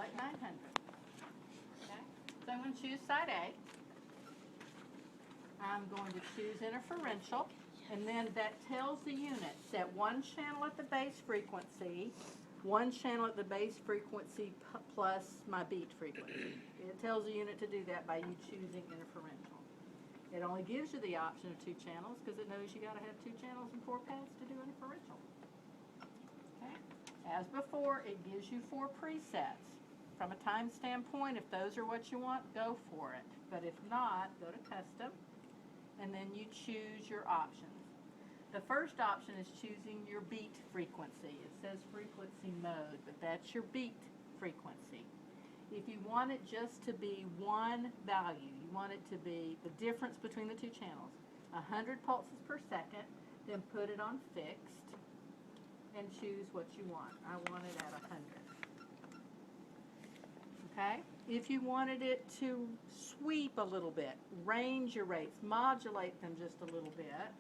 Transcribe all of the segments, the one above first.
like 900. Okay? So I'm going to choose side A. I'm going to choose interferential, and then that tells the unit, set one channel at the base frequency, one channel at the base frequency plus my beat frequency. It tells the unit to do that by you choosing interferential. It only gives you the option of 2 channels because it knows you got to have 2 channels and 4 paths to do interferential. Okay? As before, it gives you 4 presets. From a time standpoint, if those are what you want, go for it. But if not, go to custom, and then you choose your options. The first option is choosing your beat frequency. It says frequency mode, but that's your beat frequency. If you want it just to be one value, you want it to be the difference between the 2 channels, 100 pulses per second, then put it on fixed and choose what you want. I want it at 100. Okay? If you wanted it to sweep a little bit, range your rates, modulate them just a little bit,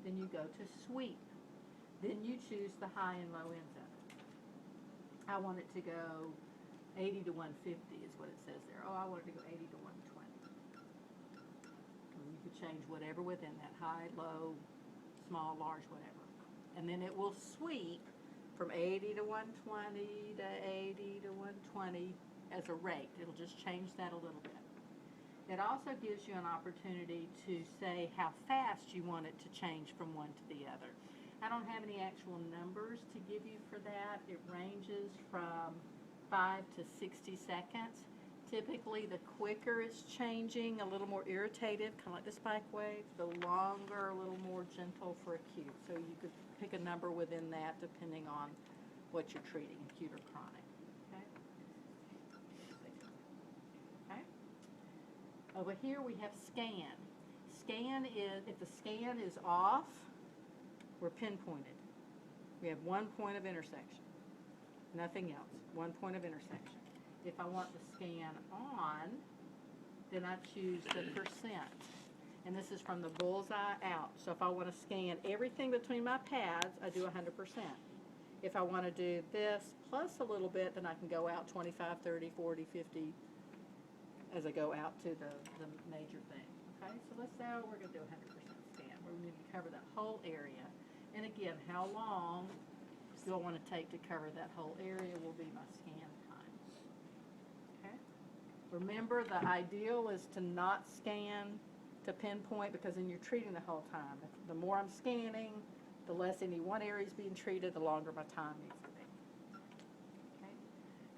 then you go to sweep. Then you choose the high and low ends of it. I want it to go 80 to 150 is what it says there. Oh, I want it to go 80 to 120. And you could change whatever within that, high, low, small, large, whatever. And then it will sweep from 80 to 120 to 80 to 120 as a rate. It'll just change that a little bit. It also gives you an opportunity to say how fast you want it to change from one to the other. I don't have any actual numbers to give you for that. It ranges from 5 to 60 seconds. Typically, the quicker it's changing, a little more irritative, kind of like the spike wave, the longer, a little more gentle for acute. So you could pick a number within that depending on what you're treating, acute or chronic. Okay? Okay? Over here we have scan. Scan is, if the scan is off, we're pinpointed. We have one point of intersection. Nothing else. One point of intersection. If I want the scan on, then I choose the percent. And this is from the bullseye out. So if I want to scan everything between my pads, I do 100%. If I want to do this plus a little bit, then I can go out 25, 30, 40, 50 as I go out to the major thing. Okay, so let's say we're going to do 100% scan. We're going to cover that whole area. And again, how long do I want to take to cover that whole area will be my scan time. Okay? Remember, the ideal is to not scan to pinpoint because then you're treating the whole time. The more I'm scanning, the less any one area is being treated, the longer my time needs to be. Okay?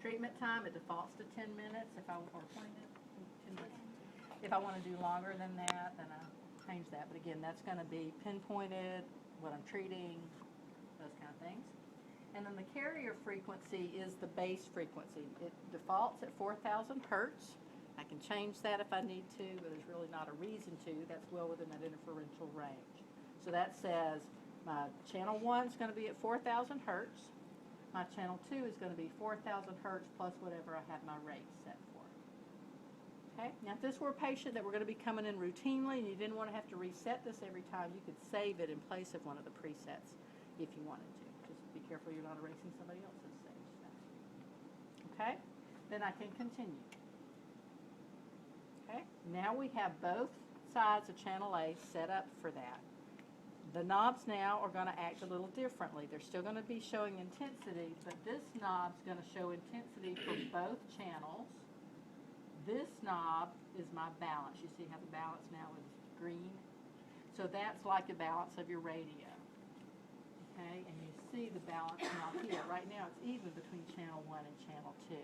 Treatment time, it defaults to 10 minutes or 20 minutes. 10 minutes. If I want to do longer than that, then I change that. But again, that's going to be pinpointed, what I'm treating, those kind of things. And then the carrier frequency is the base frequency. It defaults at 4,000 hertz. I can change that if I need to, but there's really not a reason to. That's well within that interferential range. So that says my channel 1 is going to be at 4,000 hertz. My channel 2 is going to be 4,000 hertz plus whatever I have my rate set for. Okay? Now if this were a patient that were going to be coming in routinely and you didn't want to have to reset this every time, you could save it in place of one of the presets if you wanted to. Just be careful you're not erasing somebody else's saved stuff. Okay? Then I can continue. Okay? Now we have both sides of channel A set up for that. The knobs now are going to act a little differently. They're still going to be showing intensity, but this knob's going to show intensity for both channels. This knob is my balance. You see how the balance now is green? So that's like the balance of your radio. Okay, and you see the balance now here. Right now it's even between channel 1 and channel 2.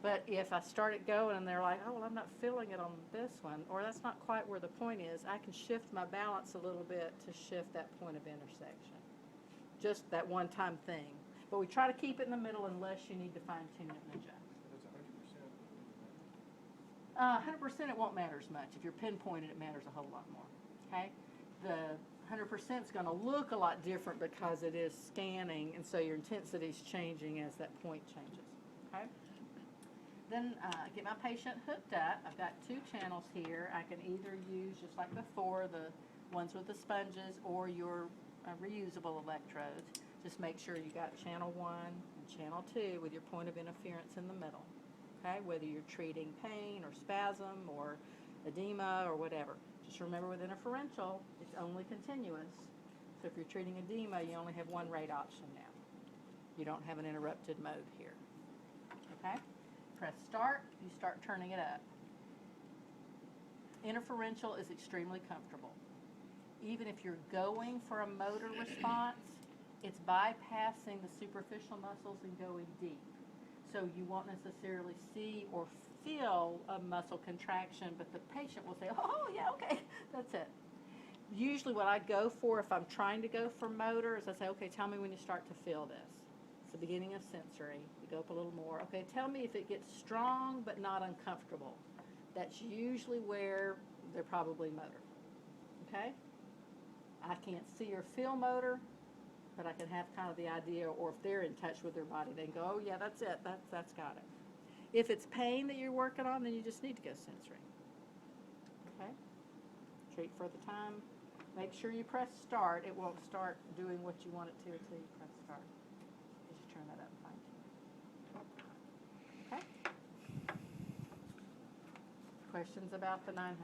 But if I start it going and they're like, oh, well, I'm not feeling it on this one, or that's not quite where the point is, I can shift my balance a little bit to shift that point of intersection. Just that one-time thing. But we try to keep it in the middle unless you need to fine-tune it and adjust. If it's 100%, 100% it won't matter as much. If you're pinpointed, it matters a whole lot more. Okay? The 100% is going to look a lot different because it is scanning, and so your intensity is changing as that point changes. Okay? Then get my patient hooked up. I've got 2 channels here. I can either use, just like before, the ones with the sponges or your reusable electrodes. Just make sure you got channel 1 and channel 2 with your point of interference in the middle. okay? Whether you're treating pain or spasm or edema or whatever. Just remember with interferential, it's only continuous. So if you're treating edema, you only have one rate option now. You don't have an interrupted mode here. Okay? Press start, you start turning it up. Interferential is extremely comfortable. Even if you're going for a motor response, it's bypassing the superficial muscles and going deep. So you won't necessarily see or feel a muscle contraction, but the patient will say, oh, yeah, okay, that's it. Usually what I go for if I'm trying to go for motor is I say, okay, tell me when you start to feel this. It's the beginning of sensory. You go up a little more. Okay, tell me if it gets strong but not uncomfortable. That's usually where they're probably motor. Okay? I can't see or feel motor, but I can have kind of the idea, or if they're in touch with their body, they can go, oh yeah, that's it, that's got it. If it's pain that you're working on, then you just need to go sensory. Okay? Treat for the time. Make sure you press start. It won't start doing what you want it to until you press start. Just turn that up fine tune. Okay? Questions about the 900?